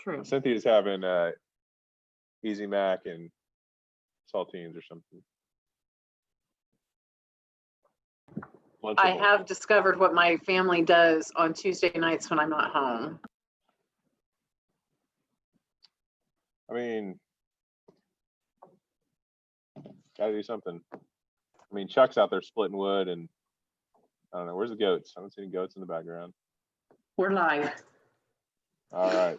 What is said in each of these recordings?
True. Cynthia's having Easy Mac and saltines or something. I have discovered what my family does on Tuesday nights when I'm not home. I mean, gotta do something. I mean, Chuck's out there splitting wood, and I don't know, where's the goats? I haven't seen goats in the background. We're live. All right.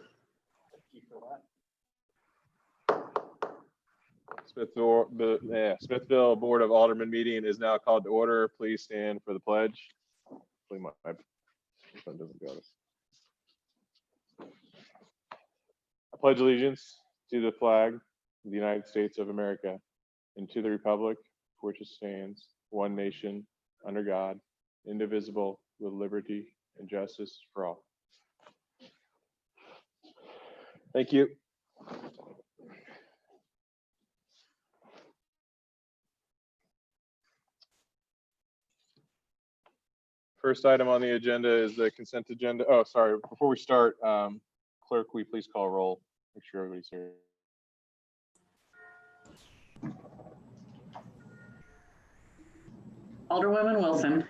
Smithville Board of Alderman meeting is now called to order. Please stand for the pledge. Hopefully my phone doesn't go. I pledge allegiance to the flag of the United States of America and to the republic for which it stands, one nation, under God, indivisible, with liberty and justice for all. Thank you. First item on the agenda is the consent agenda. Oh, sorry. Before we start, clerk, will you please call roll? Make sure everybody's here. Alderwoman Wilson.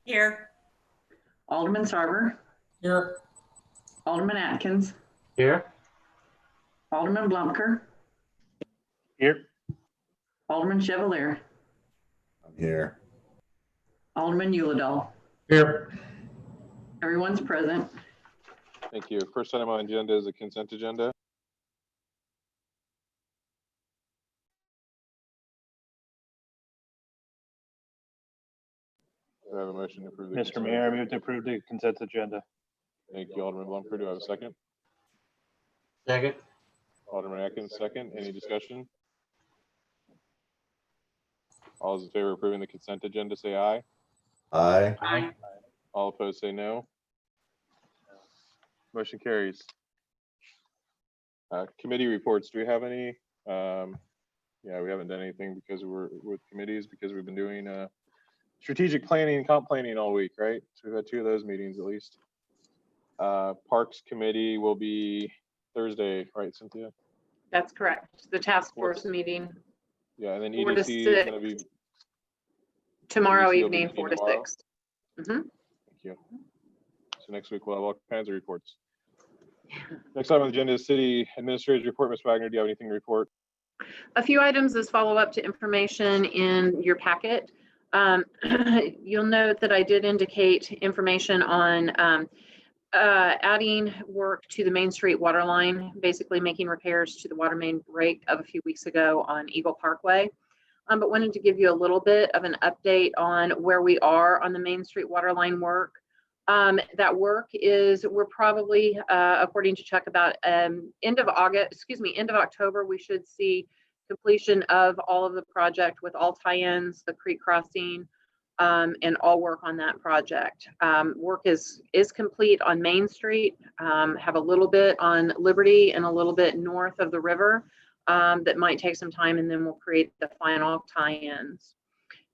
Here. Alderman Sarver. Here. Alderman Atkins. Here. Alderman Blumker. Here. Alderman Chevalier. I'm here. Alderman Uladol. Here. Everyone's present. Thank you. First item on the agenda is the consent agenda. Do I have a motion to approve the Mr. Mayor, I move to approve the consent agenda. Thank you, Alderman Blumker. Do I have a second? Second. Alderman Atkins, second. Any discussion? All those in favor of approving the consent agenda, say aye. Aye. Aye. All opposed, say no. Motion carries. Committee reports. Do we have any? Yeah, we haven't done anything because we're with committees because we've been doing strategic planning and comp planning all week, right? So we've had 2 of those meetings at least. Parks Committee will be Thursday, right, Cynthia? That's correct. The task force meeting Yeah, and then 4 to EDC is going to 6. be Tomorrow EDC will be evening, meeting 4 to tomorrow. 6. Thank you. So next week we'll have all kinds of reports. Next item on the agenda is City Administrator's report. Ms. Wagner, do you have anything to report? A few items as follow-up to information in your packet. You'll note that I did indicate information on adding work to the Main Street water line, basically making repairs to the water main break of a few weeks ago on Eagle Parkway. But wanted to give you a little bit of an update on where we are on the Main Street water line work. That work is, we're probably, according to Chuck, about end of October, we should see completion of all of the project with all tie-ins, the creek crossing, and all work on that project. Work is complete on Main Street, have a little bit on Liberty and a little bit north of the river that might take some time, and then we'll create the final tie-ins.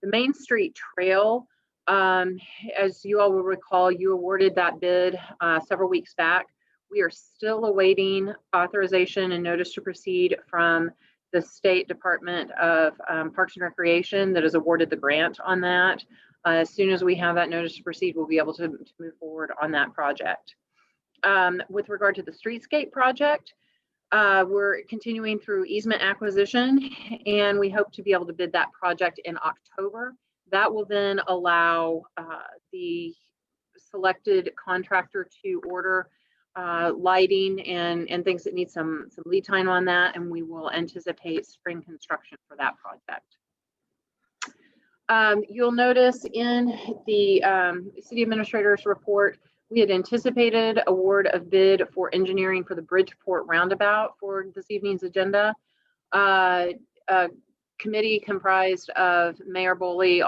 The Main Street Trail, as you all will recall, you awarded that bid several weeks back. We are still awaiting authorization and notice to proceed from the State Department of Parks and Recreation that has awarded the grant on that. As soon as we have that notice to proceed, we'll be able to move forward on that project. With regard to the streetscape project, we're continuing through easement acquisition, and we hope to be able to bid that project in October. That will then allow the selected contractor to order lighting and things that need some lead time on that, and we will anticipate spring construction for that project. You'll notice in the city administrator's report, we had anticipated award of bid for engineering for the Bridgeport roundabout for this evening's agenda. Committee comprised of Mayor Boley,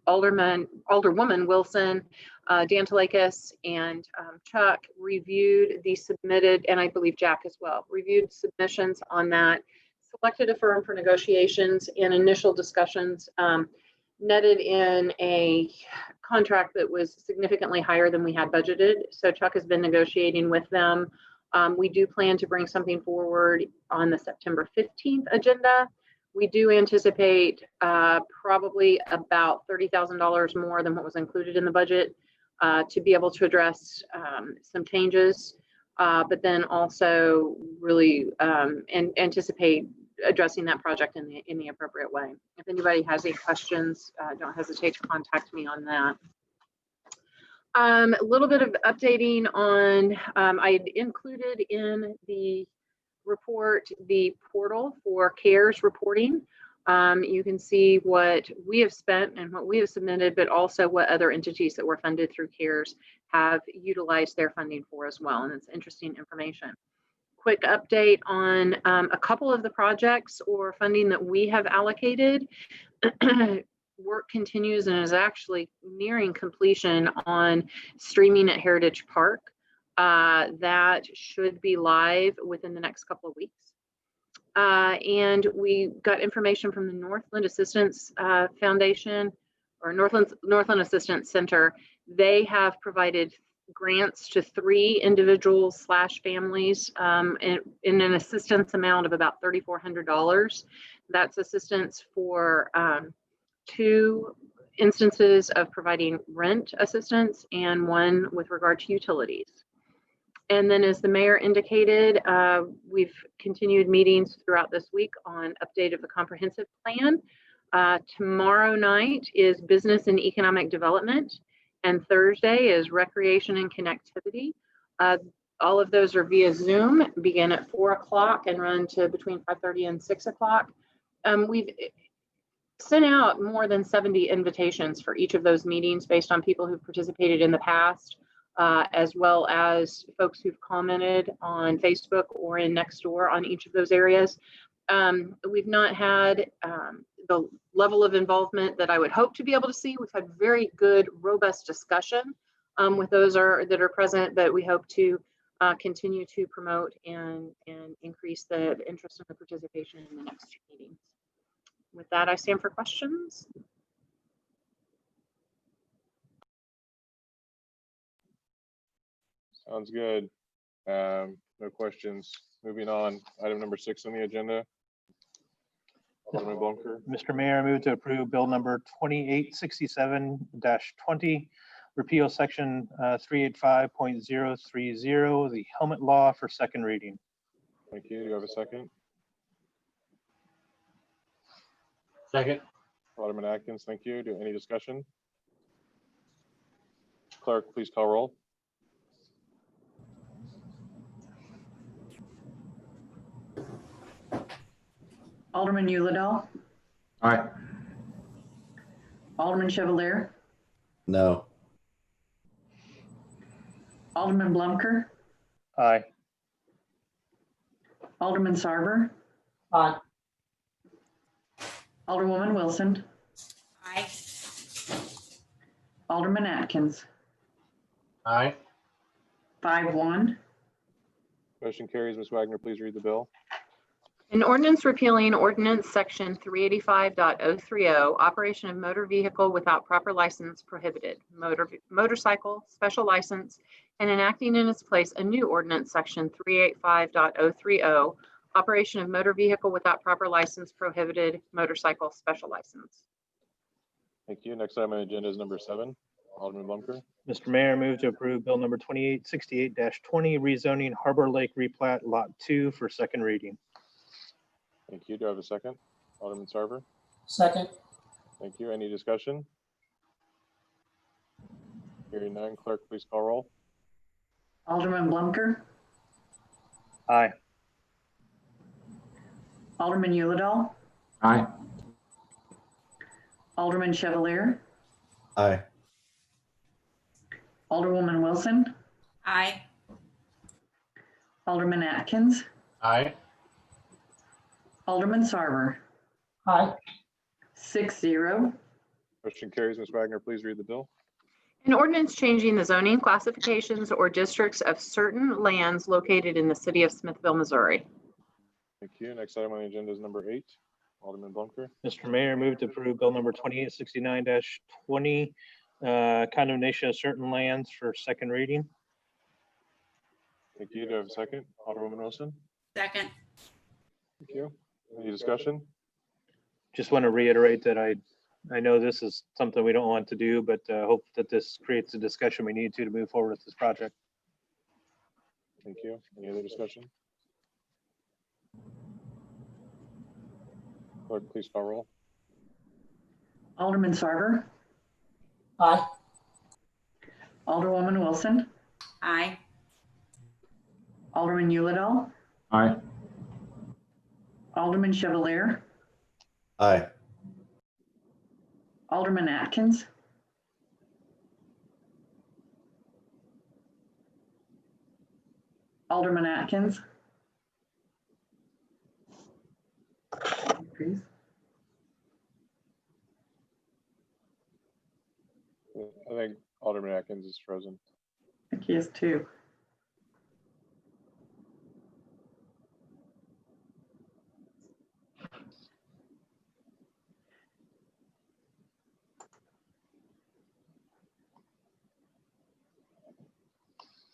Alderwoman Wilson, Dan Talakis, and Chuck reviewed the submitted, and I believe Jack as well, reviewed submissions on that, selected a firm for negotiations and initial discussions, netted in a contract that was significantly higher than we had budgeted. So Chuck has been negotiating with them We do plan to bring something forward on the September 15th agenda. We do anticipate probably about $30,000 more than what was included in the budget to be able to address some changes, but then also really anticipate addressing that project in the appropriate way. If anybody has any questions, don't hesitate to contact me on that. A little bit of updating on, I included in the report the portal for CARES reporting. You can see what we have spent and what we have submitted, but also what other entities that were funded through CARES have utilized their funding for as well. And it's interesting information. Quick update on a couple of the projects or funding that we have allocated. Work continues and is actually nearing completion on streaming at Heritage Park. That should be live within the next couple of weeks. And we got information from the Northland Assistance Foundation or Northland Assistance Center. They have provided grants to 3 individuals / families in an assistance amount of about $3,400. That's assistance for 2 instances of providing rent assistance and 1 with regard to utilities. And then as the mayor indicated, we've continued meetings throughout this week on update of the comprehensive plan. Tomorrow night is business and economic development, and Thursday is recreation and connectivity. All of those are via Zoom, begin at 4 o'clock and run to between 5:30 and 6 o'clock. We've sent out more than 70 invitations for each of those meetings based on people who've participated in the past, as well as folks who've commented on Facebook or in Nextdoor on each of those areas. We've not had the level of involvement that I would hope to be able to see. We've had very good, robust discussion with those that are present, but we hope to continue to promote and increase the interest and the participation in the next 2 meetings. With that, I stand for questions. Sounds good. No questions. Moving on. Item number 6 on the agenda. Alderman Blumker. Mr. Mayor, I move to approve bill number 2867-20, repeal section 385.030, the helmet law, for second reading. Thank you. Do you have a second? Second. Alderman Atkins, thank you. Any discussion? Clerk, please call roll. Alderman Uladell. Aye. Alderman Chevalier. No. Alderman Blumker. Aye. Alderman Sarver. Aye. Alderwoman Wilson. Aye. Alderman Atkins. Aye. 5-1. Motion carries. Ms. Wagner, please read the bill. An ordinance repealing ordinance section 385.030, operation of motor vehicle without proper license prohibited, motorcycle special license, and enacting in its place a new ordinance section 385.030, operation of motor vehicle without proper license prohibited, motorcycle special license. Thank you. Next item on the agenda is number 7. Alderman Blumker. Mr. Mayor, I move to approve bill number 2868-20, rezoning Harbor Lake replat lot 2 for second reading. Thank you. Do I have a second? Alderman Sarver. Second. Thank you. Any discussion? Hearing none, clerk, please call roll. Alderman Blumker. Aye. Alderman Uladell. Aye. Alderman Chevalier. Aye. Alderwoman Wilson. Aye. Alderman Atkins. Aye. Alderman Sarver. Aye. 6-0. Motion carries. Ms. Wagner, please read the bill. An ordinance changing the zoning classifications or districts of certain lands located in the city of Smithville, Missouri. Thank you. Next item on the agenda is number 8. Alderman Blumker. Mr. Mayor, I move to approve bill number 2869-20, condemnation of certain lands for second reading. Thank you. Do I have a second? Alderwoman Wilson? Second. Thank you. Any discussion? Just want to reiterate that I know this is something we don't want to do, but hope that this creates a discussion we need to move forward with this project. Thank you. Any other discussion? Clerk, please call roll. Alderman Sarver, Aye. Alderwoman Wilson, Aye. Alderman Yulidol, Aye. Alderman Chevalier, Aye. Alderman Atkins, Alderman Atkins. Please. I think Alderman Atkins is frozen. I think he is too.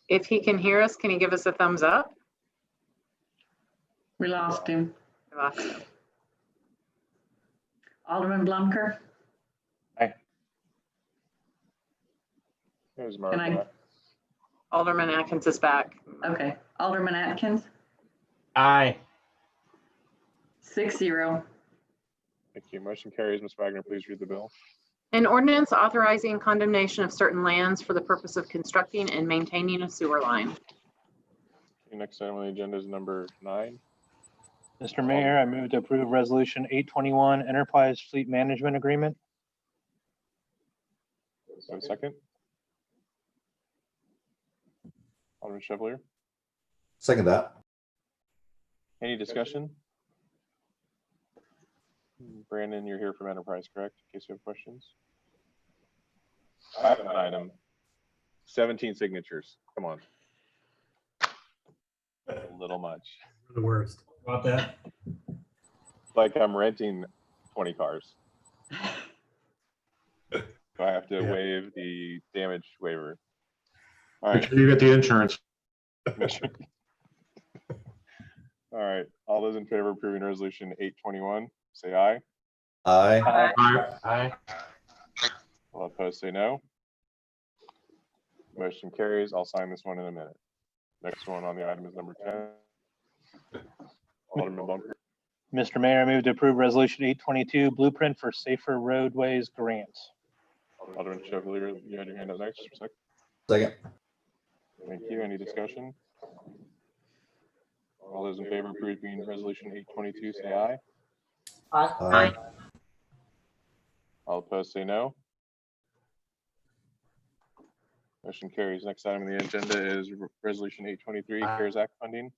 If he can hear us, can he give us a thumbs up? We lost him. We lost him. Alderman Blumker, Here's Mark. Can I- Alderman Atkins is back. okay. Alderman Atkins, Aye. 6-0. Thank you. Motion carries. Ms. Wagner, please read the bill. An ordinance authorizing condemnation of certain lands for the purpose of constructing and maintaining a sewer line. Okay, next item on the agenda is number 9. Mr. Mayor, I move to approve Resolution 821 Enterprise Fleet Management Agreement. So second. Alderman Chevalier. Second that. Any discussion? Brandon, you're here from Enterprise, correct? In case you have questions. I have an item. 17 signatures. Come on. A little much. The worst. About that. Like I'm renting 20 cars. So I have to Yeah. waive the damage waiver. All Make right. sure you get the insurance. All right. All those in favor of approving resolution 821, say aye. Aye. Aye. All opposed, say no. Motion carries. I'll sign this one in a minute. Next one on the item is number 10. Alderman Bunker. Mr. Mayor, I move to approve Resolution 822 Blueprint for Safer Roadways Grants. Alderman Chevalier, you had your hand up next. For a sec. Second. Thank you. Any discussion? All those in favor of approving resolution 822, say aye. Aye. All opposed, say no. Motion carries. Next item on the agenda is resolution 823, CARES Act funding.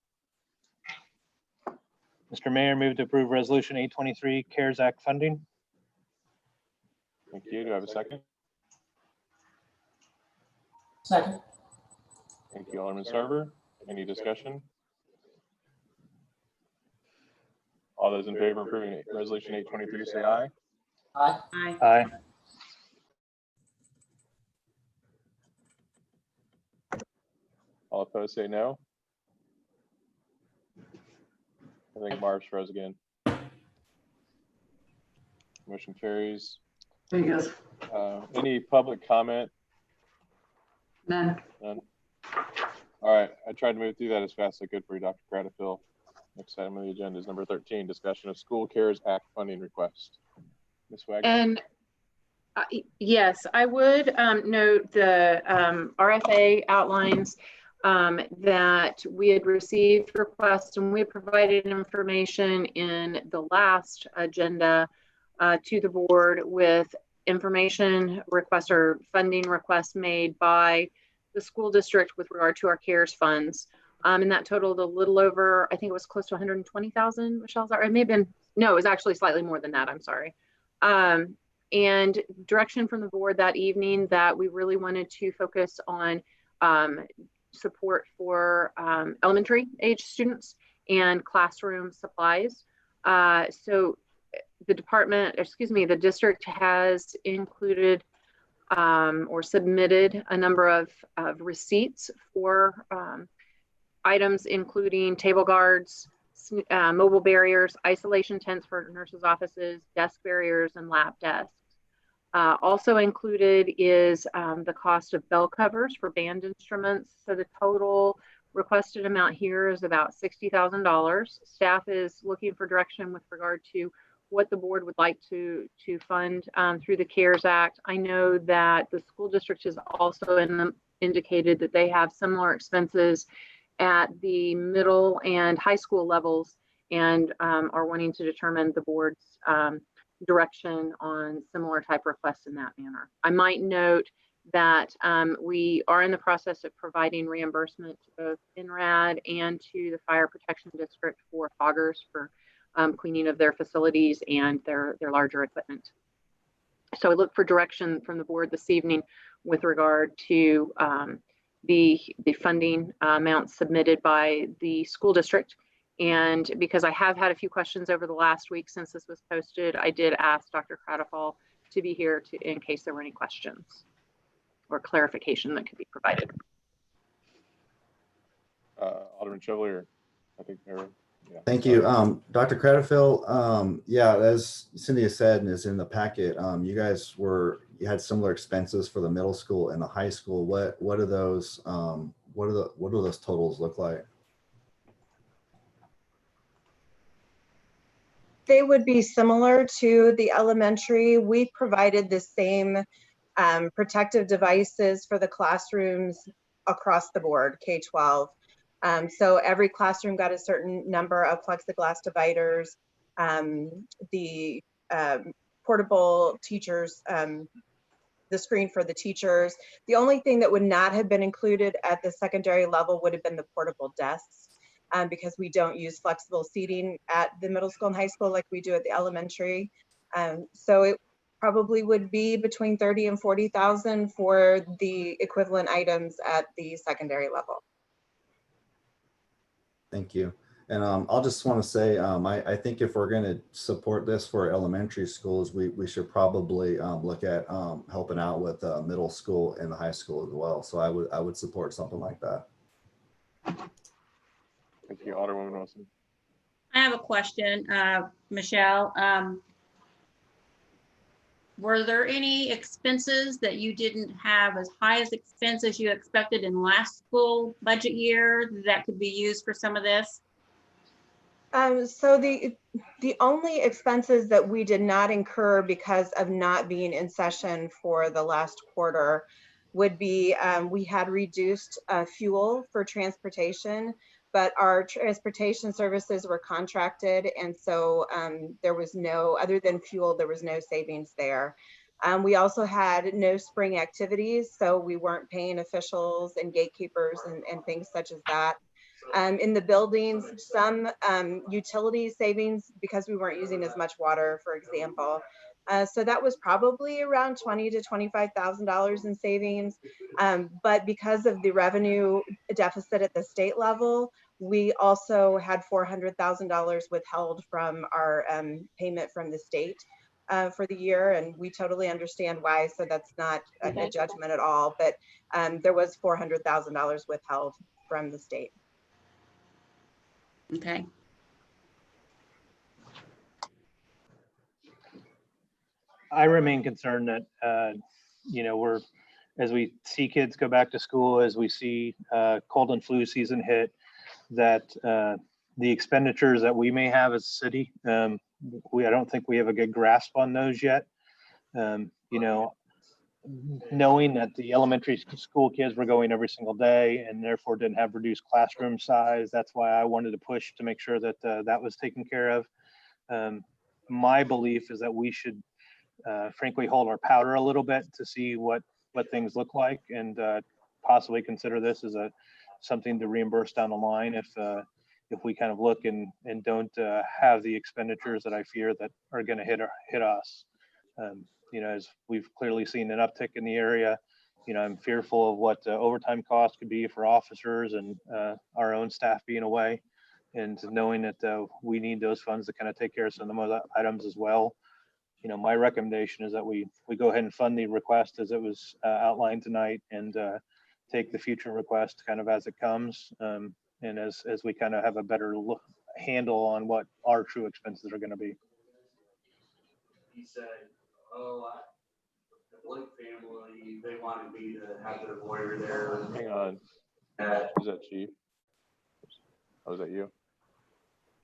Mr. Mayor, move to approve Resolution 823 CARES Act funding. Thank you. Do I have a second? Second. Thank you, Alderman Sarver. Any discussion? All those in favor of approving resolution 823, say aye. Aye. Aye. Aye. All opposed, say no. I think Marv's froze again. Motion carries. There he goes. Any public comment? None. None. All right, I tried to move through that as fast as I could for you, Dr. Craddock. Next item on the agenda is number 13, discussion of School CARES Act funding request. Ms. Wagner. And yes, I would note the RFA outlines that we had received requests and we had provided information in the last agenda to the board with information requests or funding requests made by the school district with regard to our CARES funds. And that totaled a little over, I think it was close to 120,000, Michelle's, or it may have been, no, it was actually slightly more than that, I'm sorry. And direction from the board that evening that we really wanted to focus on support for elementary age students and classroom supplies. So the the district has included or submitted a number of receipts for items including table guards, mobile barriers, isolation tents for nurses' offices, desk barriers, and lab desks. Also included is the cost of bell covers for band instruments. So the total requested amount here is about $60,000. Staff is looking for direction with regard to what the board would like to fund through the CARES Act. I know that the school district has also indicated that they have similar expenses at the middle and high school levels, and are wanting to determine the board's direction on similar type requests in that manner. I might note that we are in the process of providing reimbursement to both NRAD and to the Fire Protection District for foggers for cleaning of their facilities and their larger equipment. So I look for direction from the board this evening with regard to the funding amounts submitted by the school district. And because I have had a few questions over the last week since this was posted, I did ask Dr. Cradafall to be here in case there were any questions or clarification that could be provided. Alderman Chevalier, I think they're, yeah. Thank you. Dr. Cradfield, yeah, as Cynthia said and is in the packet, you had similar expenses for the middle school and the high school. What do those totals look like? They would be similar to the elementary. We provided the same protective devices for the classrooms across the board, K-12. So every classroom got a certain number of plexiglass dividers. The portable teachers, the screen for the teachers. The only thing that would not have been included at the secondary level would have been the portable desks. Because we don't use flexible seating at the middle school and high school like we do at the elementary. So it probably would be between 30 and 40,000 for the equivalent items at the secondary level. Thank you. And I'll just want to say, I think if we're going to support this for elementary schools, we should probably look at helping out with middle school and the high school as well. So I would support something like that. Thank you, Alderwoman Wilson. I have a question, Michelle. Were there any expenses that you didn't have as high as expenses you expected in last school budget year that could be used for some of this? So the only expenses that we did not incur because of not being in session for the last quarter would be we had reduced fuel for transportation, but our transportation services were contracted. And so there was no, other than fuel, there was no savings there. We also had no spring activities, so we weren't paying officials and gatekeepers and things such as that. In the buildings, some utility savings because we weren't using as much water, for example. So that was probably around $20,000 to $25,000 in savings. But because of the revenue deficit at the state level, we also had $400,000 withheld from our payment from the state for the year. And we totally understand why, so that's not a judgment at all. But there was $400,000 withheld from the state. Okay. I remain concerned that, as we see kids go back to school, as we see cold and flu season hit, that the expenditures that we may have as a city, I don't think we have a good grasp on those yet. Knowing that the elementary school kids were going every single day and therefore didn't have reduced classroom size, that's why I wanted to push to make sure that that was taken care of. My belief is that we should frankly hold our powder a little bit to see what things look like, and possibly consider this as something to reimburse down the line if we kind of look and don't have the expenditures that I fear that are going to hit us. As we've clearly seen an uptick in the area, I'm fearful of what overtime costs could be for officers and our own staff being away, and knowing that we need those funds to kind of take care of some of the other items as well. My recommendation is that we go ahead and fund the request as it was outlined tonight, and take the future request kind of as it comes. and as we kind of have a better handle on what our true expenses are going to be. He said, oh, the Blake family, they wanted me to have their lawyer there. Hang on. Is that Chief? Oh, is that you?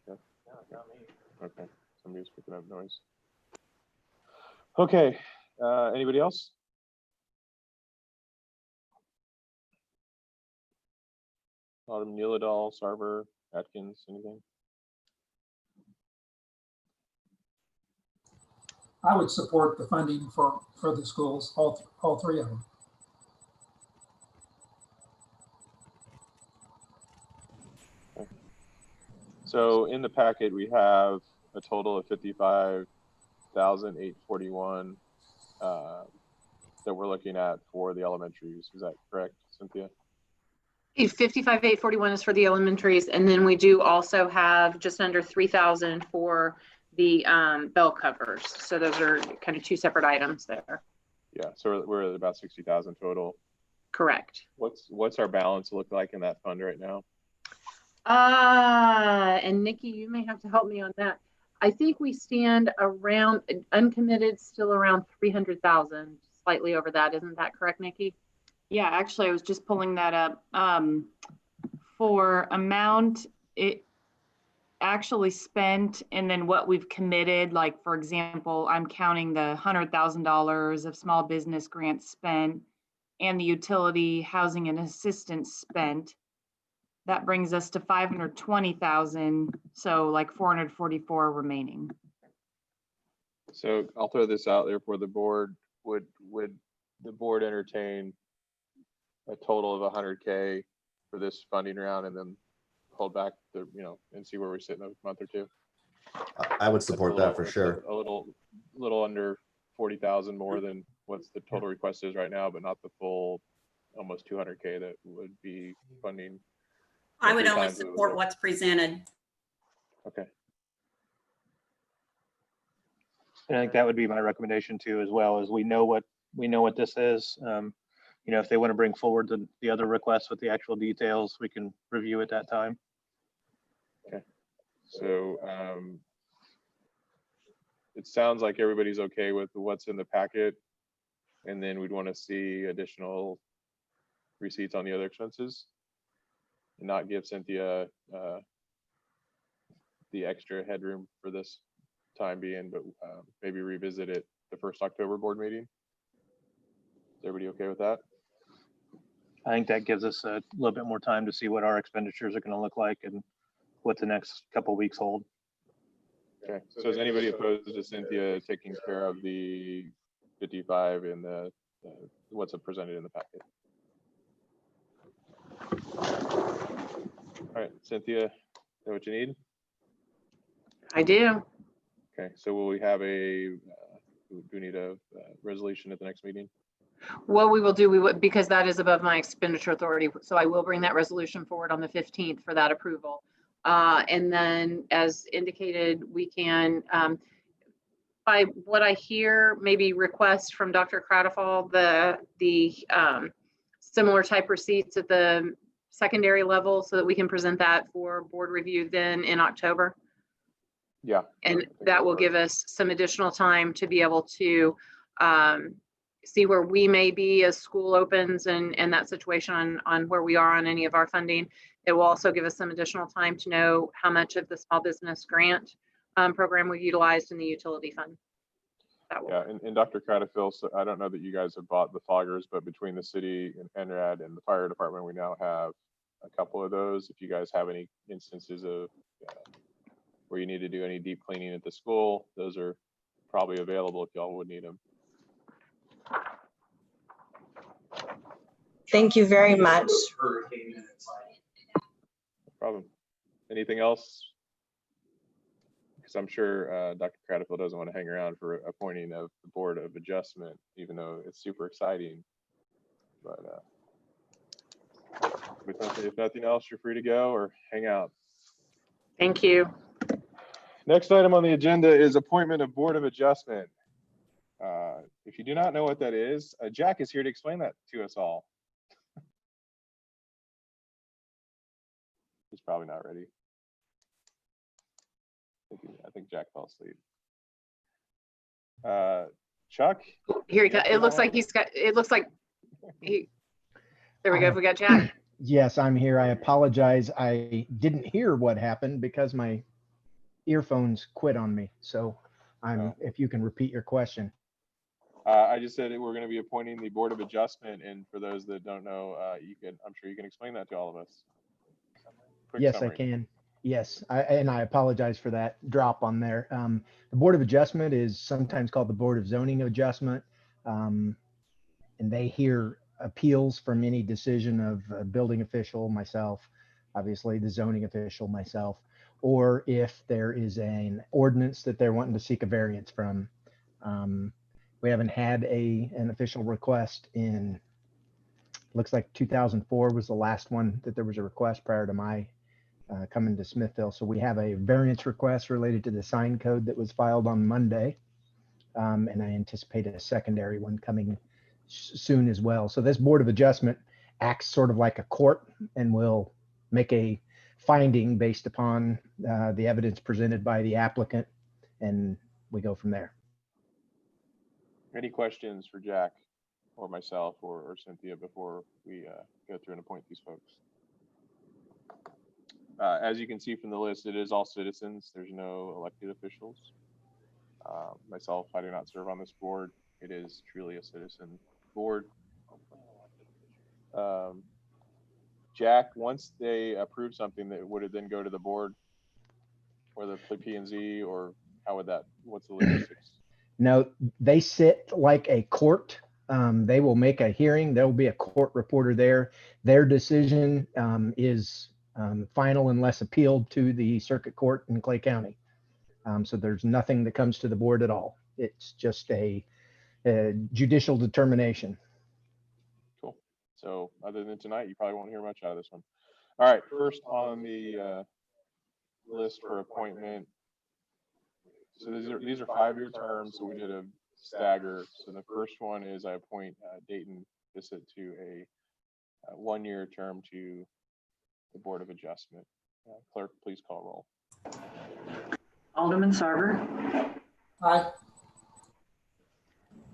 Yeah. No, not me. Okay. Somebody's picking up noise. Okay. Anybody else? Alderman Neeladal, Sarver, Atkins, anything? I would support the funding for the schools, all three of them. So in the packet, we have a total of 55,841 that we're looking at for the elementaries. Is that correct, Cynthia? 55,841 is for the elementaries, and then we do also have just under 3,000 for the bell covers. So those are kind of two separate items there. Yeah, so we're at about 60,000 total. Correct. What's our balance look like in that fund right now? And Nikki, you may have to help me on that. I think we stand around uncommitted, still around 300,000, slightly over that. Isn't that correct, Nikki? Yeah, actually, I was just pulling that up. For amount it actually spent and then what we've committed, like, for example, I'm counting the $100,000 of small business grants spent and the utility housing and assistance spent. That brings us to 520,000, so like 444 remaining. So I'll throw this out there for the board. Would the board entertain a total of 100K for this funding round and then hold back the, and see where we sit in a month or two? I would support that for sure. A little under 40,000 more than what's the total request is right now, but not the full almost 200K that would be funding. I would only support what's presented. Okay. And I think that would be my recommendation too, as well, as we know what this is. If they want to bring forward the other requests with the actual details, we can review at that time. Okay. So it sounds like everybody's okay with what's in the packet, and then we'd want to see additional receipts on the other expenses and not give Cynthia the extra headroom for this time being, but maybe revisit it the first October board meeting. Is everybody okay with that? I think that gives us a little bit more time to see what our expenditures are going to look like and what the next couple of weeks hold. Okay, so is anybody opposed to Cynthia taking care of the 55 and the what's presented in the packet? All right, Cynthia, is that what you need? I do. Okay, so will we have do we need a resolution at the next meeting? What we will do, because that is above my expenditure authority, so I will bring that resolution forward on the 15th for that approval. And then, as indicated, we can, by what I hear, maybe request from Dr. Cradafall the similar type receipts at the secondary level so that we can present that for board review then in October. Yeah. And that will give us some additional time to be able to see where we may be as school opens and that situation on where we are on any of our funding. It will also give us some additional time to know how much of the small business grant program we've utilized in the utility fund. Yeah, and Dr. Cradafil, so I don't know that you guys have bought the foggers, but between the city and NRAD and the fire department, we now have a couple of those. If you guys have any instances of where you need to do any deep cleaning at the school, those are probably available if y'all would need them. Thank you very much. No problem. Anything else? Because I'm sure Dr. Cradafil doesn't want to hang around for appointing of the Board of Adjustment, even though it's super exciting. But if nothing else, you're free to go or hang out. Thank you. Next item on the agenda is appointment of Board of Adjustment. If you do not know what that is, Jack is here to explain that to us all. He's probably not ready. I think Jack fell asleep. Chuck? Here he you up comes. for It looks that? like there we go. We got Jack. Yes, I'm here. I apologize. I didn't hear what happened because my earphones quit on me. So if you can repeat your question. I just said that we're going to be appointing the Board of Adjustment, and for those that don't know, I'm sure you can explain that to all of us. Quick Yes, summary. I can. Yes, and I apologize for that drop on there. The Board of Adjustment is sometimes called the Board of Zoning Adjustment, and they hear appeals from any decision of a building official, myself, obviously the zoning official, myself, or if there is an ordinance that they're wanting to seek a variance from. We haven't had an official request in, looks like 2004 was the last one that there was a request prior to my coming to Smithville. So we have a variance request related to the sign code that was filed on Monday. And I anticipate a secondary one coming soon as well. So this Board of Adjustment acts sort of like a court and will make a finding based upon the evidence presented by the applicant, and we go from there. Any questions for Jack or myself or Cynthia before we go through and appoint these folks? As you can see from the list, it is all citizens. There's no elected officials. Myself, I do not serve on this board. It is truly a citizen board. Jack, once they approve something, that would it then go to the board or the P&Z, or how would that, what's the logistics? No, they sit like a court. They will make a hearing. There will be a court reporter there. Their decision is final unless appealed to the circuit court in Clay County. So there's nothing that comes to the board at all. It's just a judicial determination. Cool. So other than tonight, you probably won't hear much out of this one. All right, first on the list for appointment. So these are 5-year terms. So we did a stagger. So the first one is I appoint Dayton Bissett to a 1-year term to the Board of Adjustment. Clerk, please call roll. Alderman Sarver, Aye.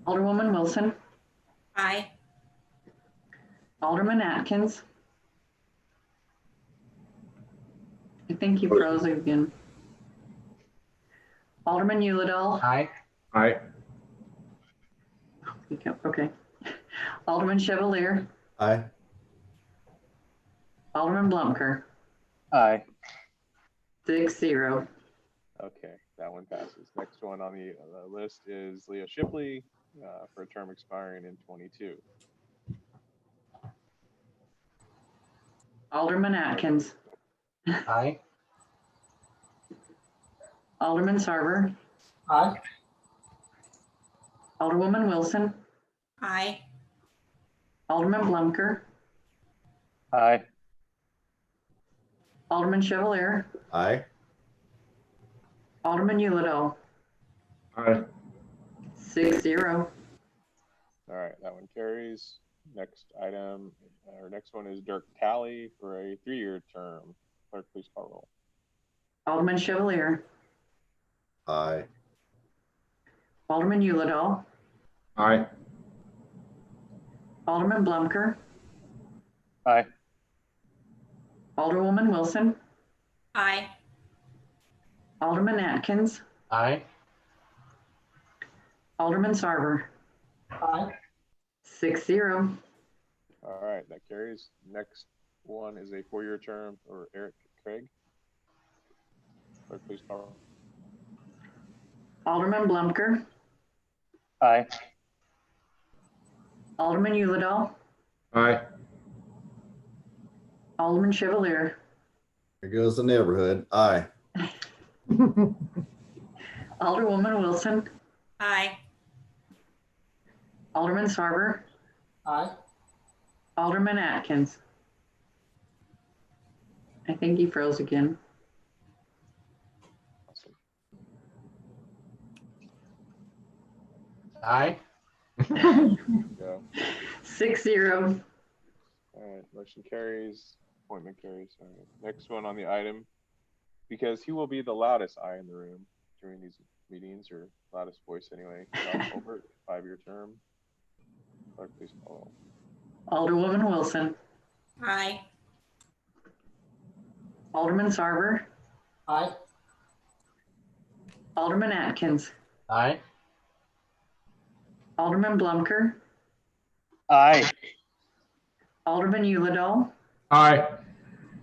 Alderwoman Wilson, Aye. Alderman Atkins. I think you froze again. Alderman Uladell. Aye. Aye. Okay. Alderman Chevalier, Aye. Alderman Blumker, Aye. 6-0. Okay, that one passes. Next one on the list is Leah Shipley for a term expiring in 22. Alderman Atkins, Aye. Alderman Sarver, Aye. Alderwoman Wilson, Aye. Alderman Blumker, Aye. Alderman Chevalier, Aye. Alderman Uladell, Aye. 6-0. All right, that one carries. Next item, or next one is Dirk Talley for a 3-year term. Clerk, please call roll. Alderman Chevalier, Aye. Alderman Uladell, Aye. Alderman Blumker, Aye. Alderwoman Wilson, Aye. Alderman Atkins, Aye. Alderman Sarver, Aye. 6-0. All right, that carries. Next one is a 4-year term for Eric Craig. Clerk, please call roll. Alderman Blumker, Aye. Alderman Uladell, Aye. Alderman Chevalier, Here goes the neighborhood. Aye. Alderwoman Wilson, Aye. Alderman Sarver, Aye. Alderman Atkins. I think he froze again. Awesome. Aye. Go. 6-0. All right, motion carries. appointment carries. All right. Next one on the item, because he will be the loudest eye in the room during these meetings, or loudest voice anyway. Ralph Colbert, 5-year term. Clerk, please call. Alderwoman Wilson, Aye. Alderman Sarver, Aye. Alderman Atkins, Aye. Alderman Blumker, Aye. Alderman Uladol, Aye.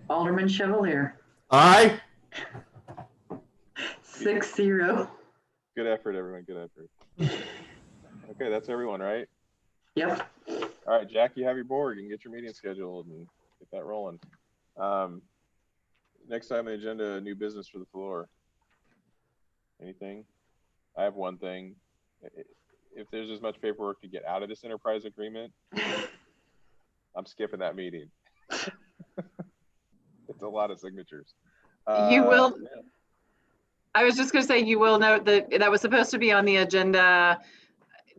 Alderman Chevalier. Aye. 6-0. Good effort, everyone. Good effort. Okay, that's everyone, right? Yep. All right, Jack, you have your board. You can get your meeting scheduled and get that rolling. Next time on the agenda, new business for the floor. Anything? I have one thing. If there's as much paperwork to get out of this enterprise agreement, I'm skipping that meeting. It's a lot of signatures. You will, Yeah. I was just gonna say, you will note that that was supposed to be on the agenda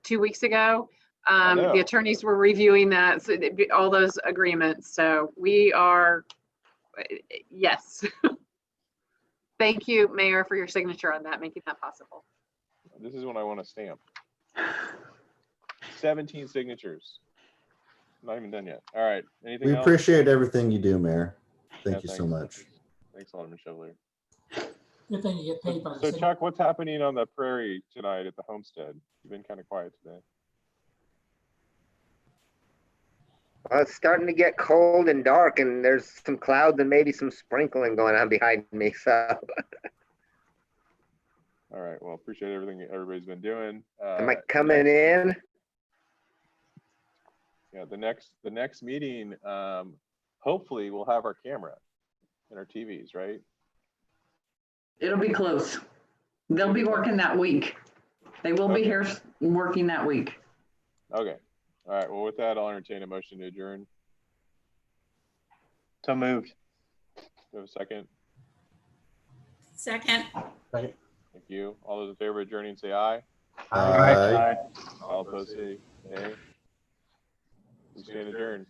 2 weeks ago. know. The attorneys were reviewing that, so all those agreements. So we are, yes. Thank you, Mayor, for your signature on that, making that possible. This is when I want to stamp. 17 signatures. Not even done yet. All right. Anything We else? appreciate everything you do, Mayor. Yeah, Thank you so thanks. much. Thanks, Alderman Chevalier. Good thing you get paid by the So city. Chuck, what's happening on the prairie tonight at the homestead? You've been kind of quiet today. It's starting to get cold and dark, and there's some clouds and maybe some sprinkling going on behind me. So, All right. Well, appreciate everything everybody's been doing. am I coming in? Yeah, the next meeting, hopefully we'll have our camera and our TVs, right? It'll be close. They'll be working that week. They will be Okay. here working that week. Okay. All right. Well, with that, I'll entertain a motion to adjourn. So moved. Do you have a second? Second. Thank you. All those in favor of adjourning, say aye. Aye. All opposed, say nay. We stand adjourned.